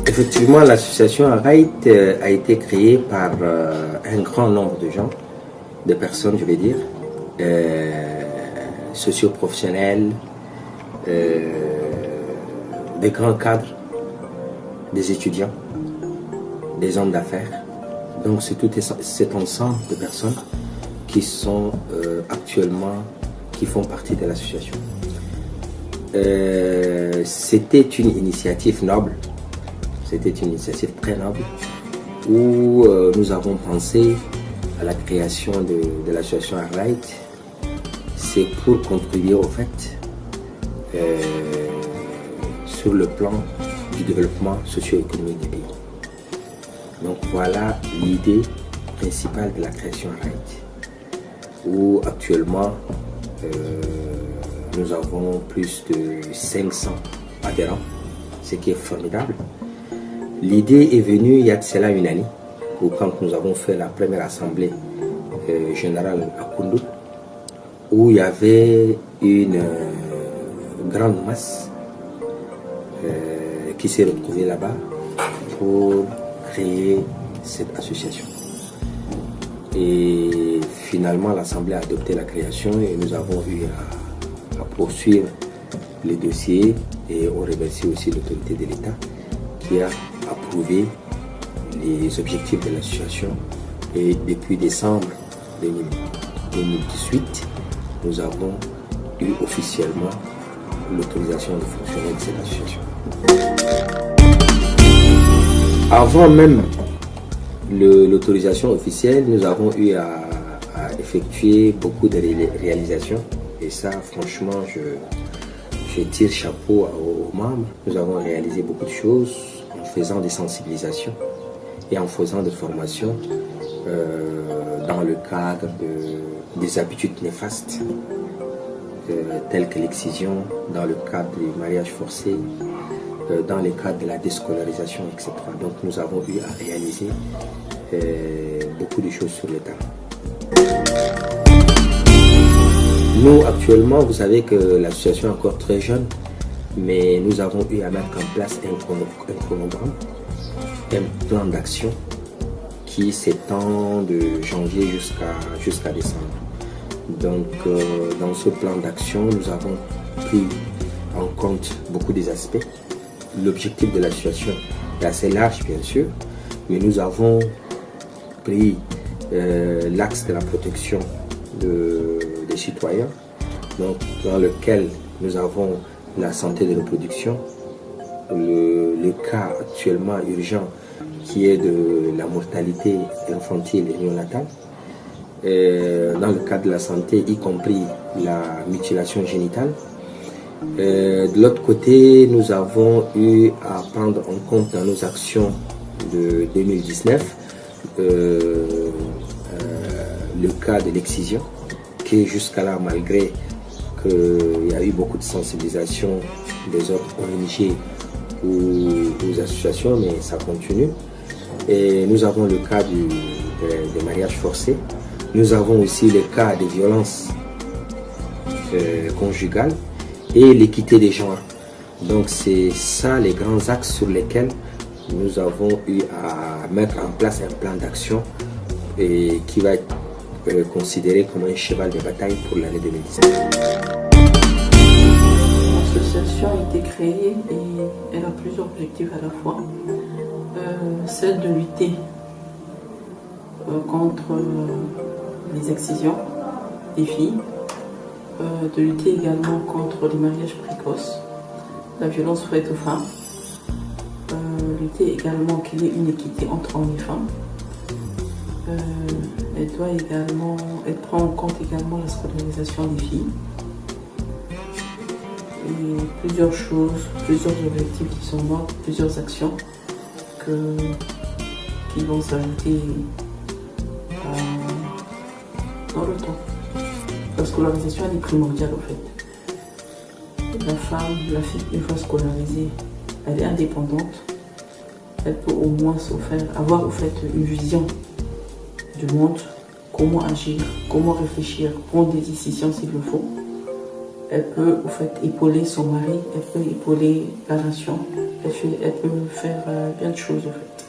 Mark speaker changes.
Speaker 1: Effectivement, l'association Right a été créée par un grand nombre de gens, de personnes, je vais dire, socio-professionnels, des grands cadres, des étudiants, des hommes d'affaires. Donc c'est tout cet ensemble de personnes qui sont actuellement, qui font partie de l'association. C'était une initiative noble. C'était une initiative très noble où nous avons pensé à la création de l'association Right. C'est pour contribuer au fait sur le plan du développement socio-économique du pays. Donc voilà l'idée principale de la création Right, où actuellement nous avons plus de 500 adhérents, ce qui est formidable. L'idée est venue il y a de cela une année, où quand nous avons fait la première assemblée générale à Koundou, où il y avait une grande masse qui s'est retrouvée là-bas pour créer cette association. Et finalement, l'Assemblée a adopté la création et nous avons eu à poursuivre les dossiers, et on remercie aussi l'autorité de l'État qui a approuvé les objectifs de l'association. Et depuis décembre 2018, nous avons eu officiellement l'autorisation de fonctionner de cette association. Avant même l'autorisation officielle, nous avons eu à effectuer beaucoup de réalisations. Et ça, franchement, je tire chapeau aux membres. Nous avons réalisé beaucoup de choses en faisant des sensibilisations et en faisant des formations dans le cadre des habitudes néfastes telles que l'excision, dans le cadre du mariage forcé, dans le cadre de la déscolarisation, etc. Donc nous avons eu à réaliser beaucoup de choses sur le terrain. Nous, actuellement, vous savez que l'association est encore très jeune, mais nous avons eu à mettre en place un chronogramme, un plan d'action qui s'étend de janvier jusqu'à décembre. Donc, dans ce plan d'action, nous avons pris en compte beaucoup des aspects. L'objectif de l'association est assez large, bien sûr, mais nous avons pris l'axe de la protection des citoyens, donc dans lequel nous avons la santé de reproduction, le cas actuellement urgent qui est de la mortalité infantile et néonatale, dans le cadre de la santé, y compris la mutilation génitale. De l'autre côté, nous avons eu à prendre en compte dans nos actions de 2019 le cas de l'excision, qui jusqu'à là, malgré qu'il y a eu beaucoup de sensibilisation des autres ONG ou des associations, mais ça continue. Et nous avons le cas des mariages forcés. Nous avons aussi le cas des violences conjugales et l'équité des genres. Donc c'est ça les grands axes sur lesquels nous avons eu à mettre en place un plan d'action et qui va être considéré comme un cheval de bataille pour l'année 2017.
Speaker 2: L'association a été créée et elle a plusieurs objectifs à la fois. Celle de lutter contre les excisions des filles, de lutter également contre les mariages précoces, la violence faite aux femmes, lutter également qu'il y ait une équité entre hommes et femmes, Elle prend en compte également la scolarisation des filles. Et plusieurs choses, plusieurs objectifs qui sont là, plusieurs actions qui vont s'ajouter dans le temps. La scolarisation elle est primordiale au fait. La femme, la fille, une fois scolarisée, elle est indépendante. Elle peut au moins avoir au fait une vision du monde, comment agir, comment réfléchir, prendre des décisions s'il le faut. Elle peut au fait épauler son mari, elle peut épauler la nation, elle peut faire bien de choses au fait.